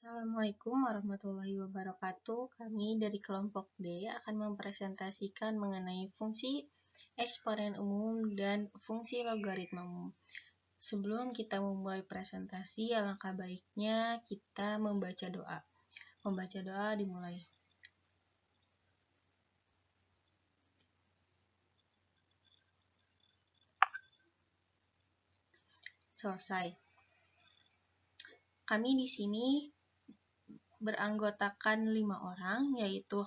Assalamualaikum warahmatullahi wabarakatuh. Kami dari kelompok D akan mempresentasikan mengenai fungsi eksponen umum dan fungsi logaritma umum. Sebelum kita memulai presentasi, alangkah baiknya kita membaca doa. Membaca doa dimulai. Selesai. Kami di sini beranggotakan 5 orang, yaitu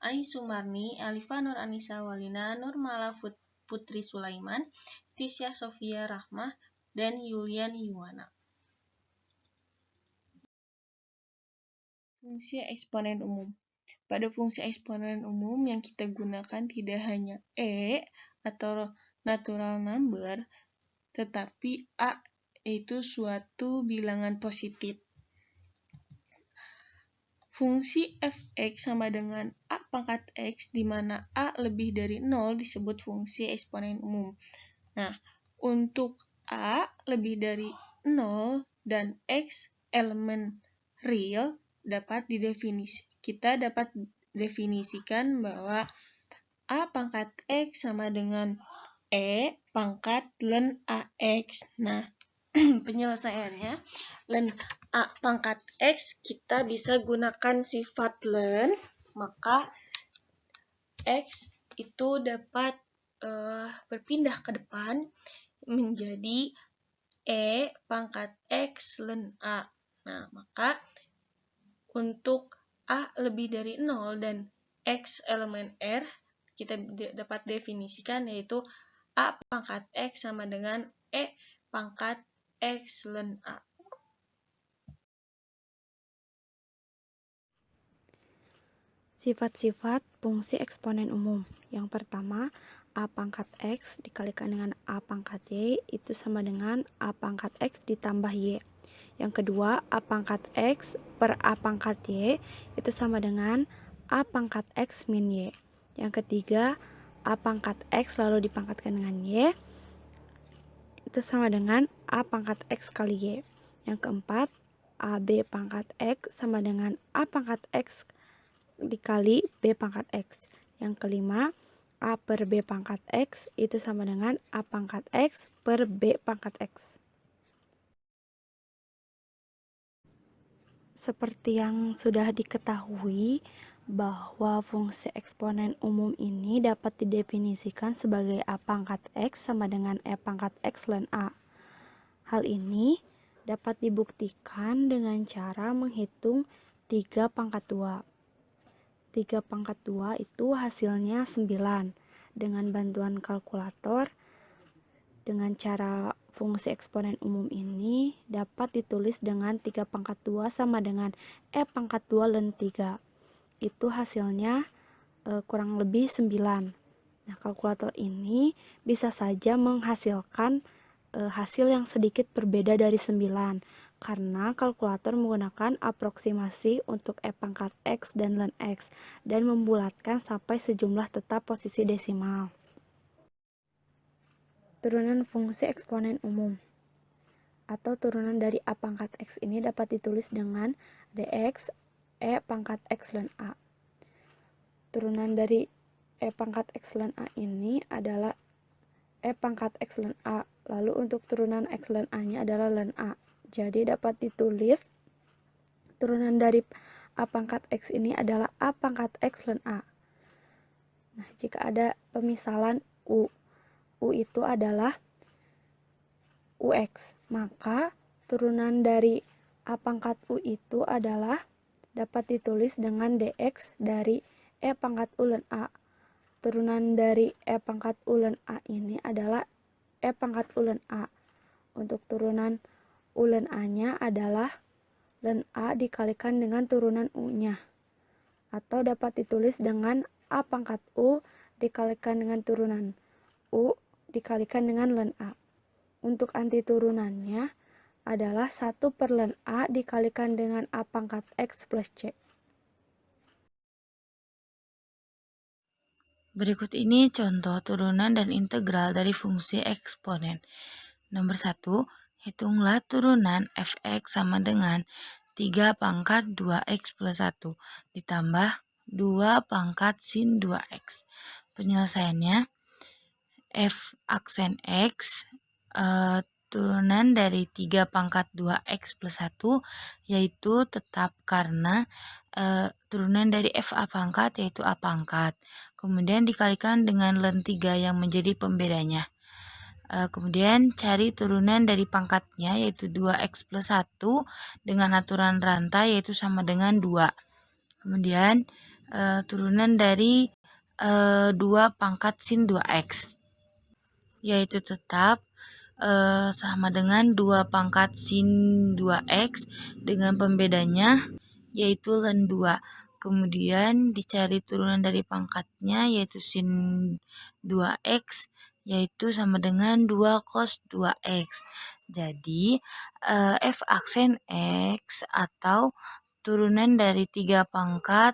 Ai Sumarni, Alifa Nur Anissa Walina, Nurmala Putri Sulaiman, Tisya Sofia Rahmah, dan Yulian Yuwana. Fungsi eksponen umum. Pada fungsi eksponen umum yang kita gunakan tidak hanya E atau natural number, tetapi A yaitu suatu bilangan positif. Fungsi f(x) sama dengan A pangkat x, di mana A lebih dari 0 disebut fungsi eksponen umum. Nah, untuk A lebih dari 0 dan x elemen real kita dapat definisikan bahwa A pangkat x sama dengan E pangkat ln AX. Nah, penyelesaiannya, ln A pangkat X kita bisa gunakan sifat ln, maka X itu dapat berpindah ke depan menjadi E pangkat X ln A. Nah, maka untuk A lebih dari 0 dan X elemen R, kita dapat definisikan yaitu A pangkat X sama dengan E pangkat X ln A. Sifat-sifat fungsi eksponen umum. Yang pertama, A pangkat X dikalikan dengan A pangkat Y itu sama dengan A pangkat X ditambah Y. Yang kedua, A pangkat X per A pangkat Y itu sama dengan A pangkat X min Y. Yang ketiga, A pangkat X lalu dipangkatkan dengan Y itu sama dengan A pangkat X kali Y. Yang keempat, AB pangkat X sama dengan A pangkat X dikali B pangkat X. Yang kelima, A per B pangkat X itu sama dengan A pangkat X per B pangkat X. Seperti yang sudah diketahui bahwa fungsi eksponen umum ini dapat didefinisikan sebagai A pangkat X sama dengan E pangkat X ln A. Hal ini dapat dibuktikan dengan cara menghitung 3 pangkat 2. 3 pangkat 2 itu hasilnya 9. Dengan bantuan kalkulator, dengan cara fungsi eksponen umum ini dapat ditulis dengan 3 pangkat 2 sama dengan E pangkat 2 ln 3. Itu hasilnya kurang lebih 9. Nah, kalkulator ini bisa saja menghasilkan hasil yang sedikit berbeda dari 9. Karena kalkulator menggunakan aproksimasi untuk E pangkat X dan ln X dan membulatkan sampai sejumlah tetap posisi desimal. Turunan fungsi eksponen umum atau turunan dari A pangkat X ini dapat ditulis dengan dx E pangkat X ln A. Turunan dari E pangkat X ln A ini adalah E pangkat X ln A. Lalu untuk turunan X ln A-nya adalah ln A. Jadi dapat ditulis turunan dari A pangkat X ini adalah A pangkat X ln A. Nah, jika ada pemisalan U itu adalah UX, maka turunan dari A pangkat U itu adalah dapat ditulis dengan DX dari E pangkat U ln A. Turunan dari E pangkat U ln A ini adalah E pangkat U ln A. Untuk turunan U ln A-nya adalah ln A dikalikan dengan turunan U-nya. Atau dapat ditulis dengan A pangkat U dikalikan dengan turunan U dikalikan dengan ln A. Untuk anti turunannya adalah 1 per ln A dikalikan dengan A pangkat X plus C. Berikut ini contoh turunan dan integral dari fungsi eksponen. Nomor 1, hitunglah turunan f(x) sama dengan 3 pangkat 2x plus 1 ditambah 2 pangkat sin 2x. Penyelesaiannya, f aksen x turunan dari 3 pangkat 2x plus 1 yaitu tetap karena turunan dari f a pangkat yaitu a pangkat. Kemudian dikalikan dengan len 3 yang menjadi pembedanya. Kemudian cari turunan dari pangkatnya yaitu 2x plus 1 dengan aturan rantai yaitu sama dengan 2. Kemudian turunan dari 2 pangkat sin 2x yaitu tetap sama dengan 2 pangkat sin 2x dengan pembedanya yaitu len 2. Kemudian dicari turunan dari pangkatnya yaitu sin 2x yaitu sama dengan 2 cos 2x. Jadi f aksen x atau turunan dari 3 pangkat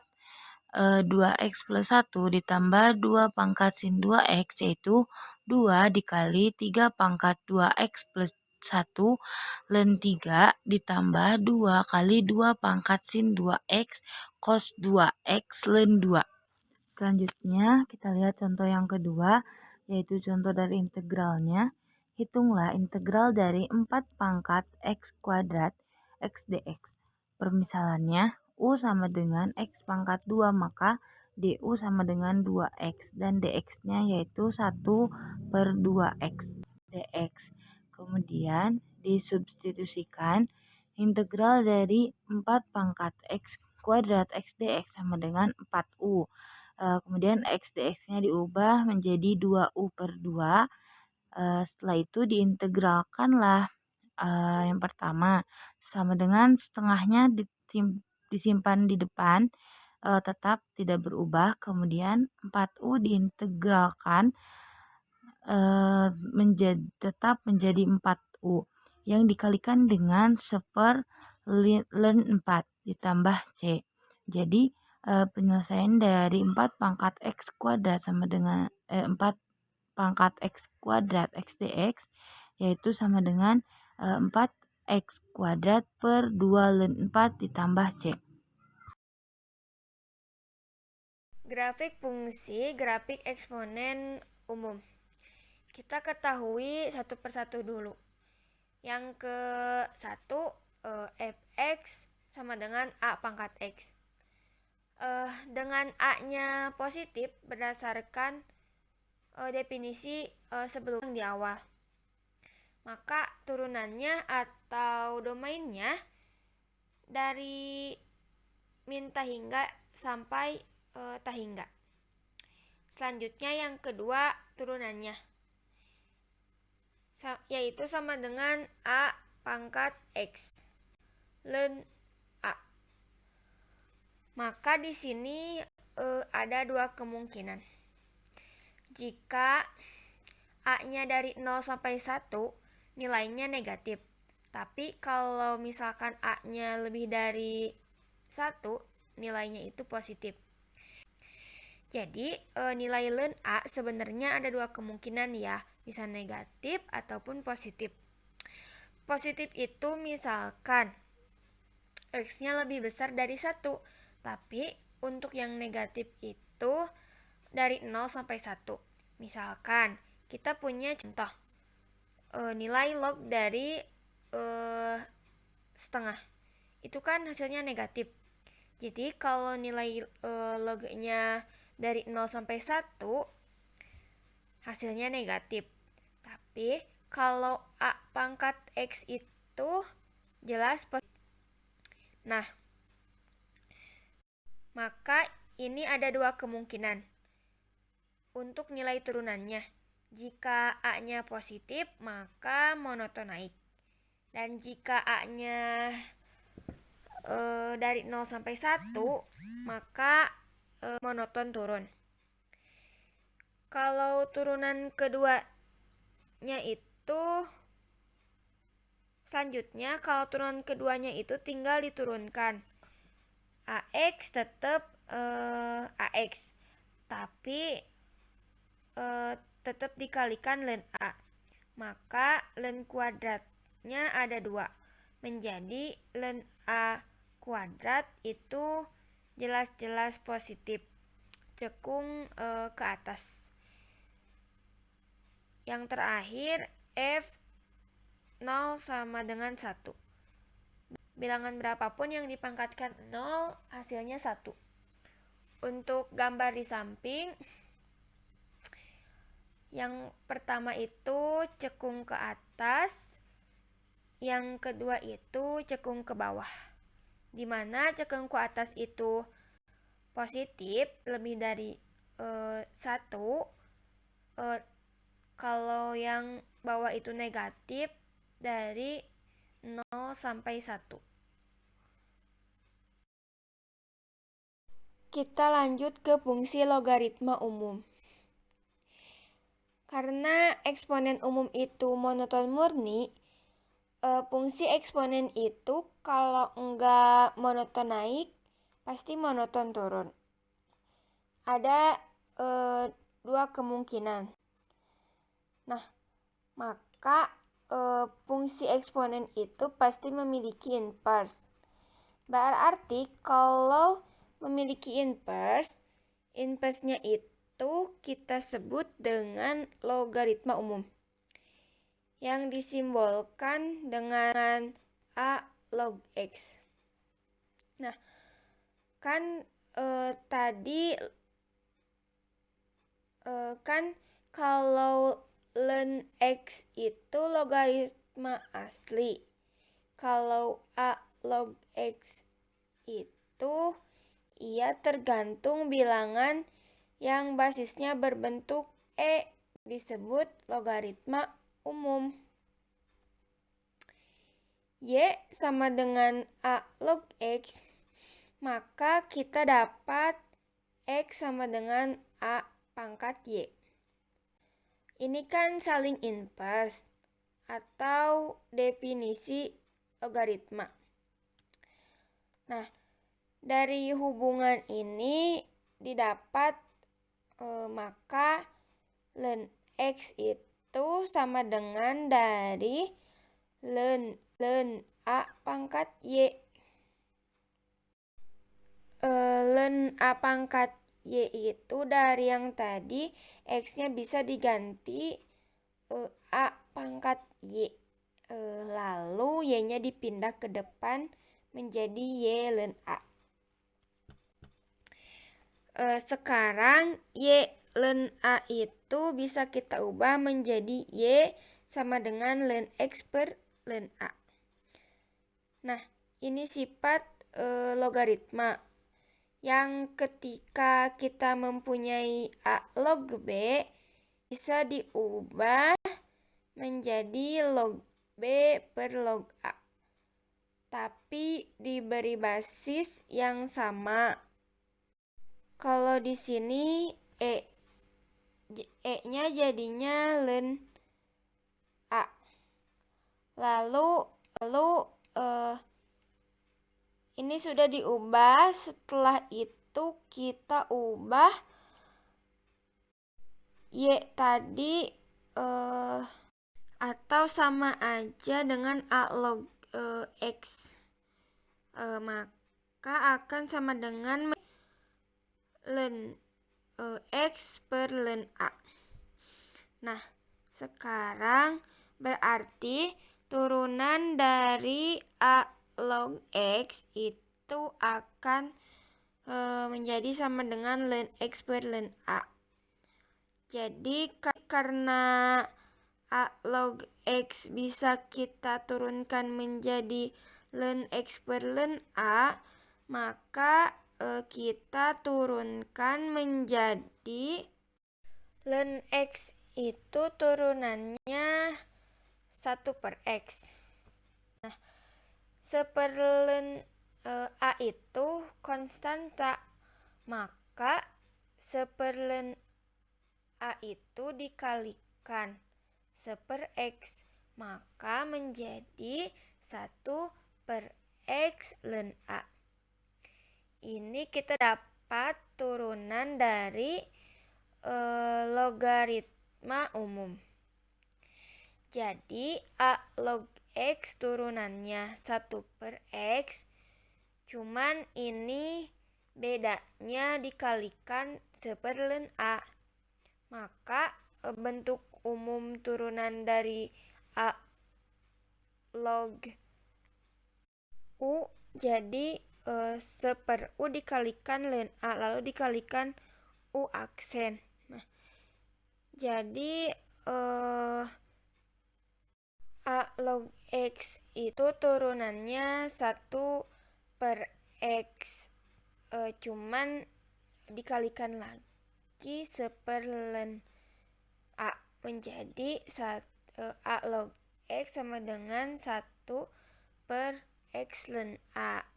2x plus 1 ditambah 2 pangkat sin 2x yaitu 2 dikali 3 pangkat 2x plus 1 len 3 ditambah 2 kali 2 pangkat sin 2x cos 2x len 2. Selanjutnya kita lihat contoh yang kedua, yaitu contoh dari integralnya. Hitunglah integral dari 4 pangkat x kuadrat x dx. Permisalannya, u sama dengan x pangkat 2, maka du sama dengan 2x, dan dx-nya yaitu 1 per 2x dx. Kemudian disubstitusikan integral dari 4 pangkat x kuadrat x dx sama dengan 4u. Kemudian x dx-nya diubah menjadi 2u per 2. Setelah itu diintegralkanlah. Yang pertama sama dengan setengahnya disimpan di depan, tetap tidak berubah. Kemudian 4u diintegralkan tetap menjadi 4u yang dikalikan dengan 1/4 len 4 ditambah c. Jadi penyelesaian dari 4 pangkat x kuadrat sama dengan 4 pangkat x kuadrat x dx yaitu sama dengan 4x kuadrat per 2 len 4 ditambah c. Grafik fungsi, grafik eksponen umum. Kita ketahui satu persatu dulu. Yang ke satu, fx sama dengan a pangkat x. Dengan a-nya positif berdasarkan definisi sebelum di awal. Maka turunannya atau domainnya dari min tahingga sampai tahingga. Selanjutnya yang kedua turunannya yaitu sama dengan a pangkat x len a. Maka di sini ada dua kemungkinan. Jika a-nya dari 0 sampai 1 nilainya negatif. Tapi kalau misalkan a-nya lebih dari 1 nilainya itu positif. Jadi nilai len a sebenarnya ada dua kemungkinan ya, bisa negatif ataupun positif. Positif itu misalkan x-nya lebih besar dari 1, tapi untuk yang negatif itu dari 0 sampai 1. Misalkan kita punya contoh nilai log dari setengah, itu kan hasilnya negatif. Jadi kalau nilai lognya dari 0 sampai 1 hasilnya negatif. Tapi kalau a pangkat x itu jelas positif. Nah, maka ini ada dua kemungkinan untuk nilai turunannya. Jika a-nya positif, maka monoton naik. Dan jika a-nya dari 0 sampai 1, maka monoton turun. Kalau turunan keduanya itu selanjutnya, kalau turunan keduanya itu tinggal diturunkan. AX tetap AX, tapi tetap dikalikan len A. Maka len kuadratnya ada 2, menjadi len A kuadrat itu jelas-jelas positif, cekung ke atas. Yang terakhir, F 0 sama dengan 1. Bilangan berapapun yang dipangkatkan 0, hasilnya 1. Untuk gambar di samping, yang pertama itu cekung ke atas, yang kedua itu cekung ke bawah. Dimana cekung ke atas itu positif, lebih dari 1. Kalau yang bawah itu negatif, dari 0 sampai 1. Kita lanjut ke fungsi logaritma umum. Karena eksponen umum itu monoton murni, fungsi eksponen itu kalau enggak monoton naik, pasti monoton turun. Ada 2 kemungkinan. Nah, maka fungsi eksponen itu pasti memiliki inverse. Berarti kalau memiliki inverse, inverse-nya itu kita sebut dengan logaritma umum, yang disimbolkan dengan A log X. Nah, kan tadi kan kalau ln X itu logaritma asli. Kalau A log X itu ia tergantung bilangan yang basisnya berbentuk E, disebut logaritma umum. Y sama dengan A log X, maka kita dapat X sama dengan A pangkat Y. Ini kan saling inverse atau definisi logaritma. Nah, dari hubungan ini didapat maka ln X itu sama dengan dari ln A pangkat Y. Ln A pangkat Y itu dari yang tadi X-nya bisa diganti A pangkat Y. Lalu Y-nya dipindah ke depan menjadi Y ln A. Sekarang Y ln A itu bisa kita ubah menjadi Y sama dengan ln X per ln A. Nah, ini sifat logaritma yang ketika kita mempunyai A log B bisa diubah menjadi log B per log A, tapi diberi basis yang sama. Kalau di sini E-nya jadinya ln A. Lalu ini sudah diubah, setelah itu kita ubah Y tadi atau sama aja dengan A log X. Maka akan sama dengan ln X per ln A. Nah, sekarang berarti turunan dari A log X itu akan menjadi sama dengan ln X per ln A. Jadi karena A log X bisa kita turunkan menjadi ln X per ln A, maka kita turunkan menjadi ln X itu turunannya 1 per X. Nah, 1/ln A itu konstanta, maka 1/ln A itu dikalikan 1/X, maka menjadi 1 per X ln A. Ini kita dapat turunan dari logaritma umum. Jadi A log X turunannya 1 per X Cuman ini bedanya dikalikan seperlen A. Maka bentuk umum turunan dari A log U jadi seper U dikalikan len A lalu dikalikan U aksen. Nah, jadi A log X itu turunannya 1/X, cuman dikalikan lagi seperlen A menjadi A log X sama dengan 1/X len A.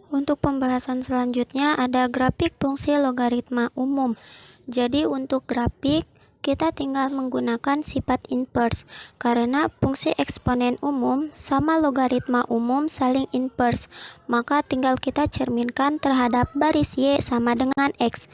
Untuk pembahasan selanjutnya ada grafik fungsi logaritma umum. Jadi untuk grafik kita tinggal menggunakan sifat inverse karena fungsi eksponen umum sama logaritma umum saling inverse, maka tinggal kita cerminkan terhadap baris Y sama dengan X.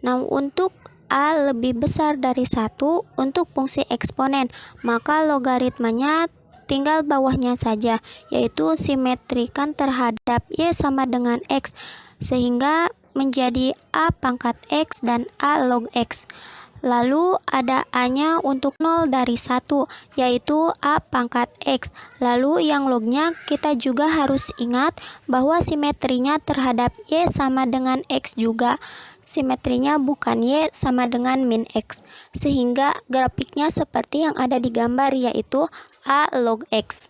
Nah, untuk A lebih besar dari 1 untuk fungsi eksponen, maka logaritmanya tinggal bawahnya saja, yaitu simetrikan terhadap Y sama dengan X, sehingga menjadi A pangkat X dan A log X. Lalu ada A-nya untuk 0 dari 1, yaitu A pangkat X. Lalu yang lognya kita juga harus ingat bahwa simetrinya terhadap Y sama dengan X juga. Simetrinya bukan Y sama dengan min X, sehingga grafiknya seperti yang ada di gambar, yaitu A log X.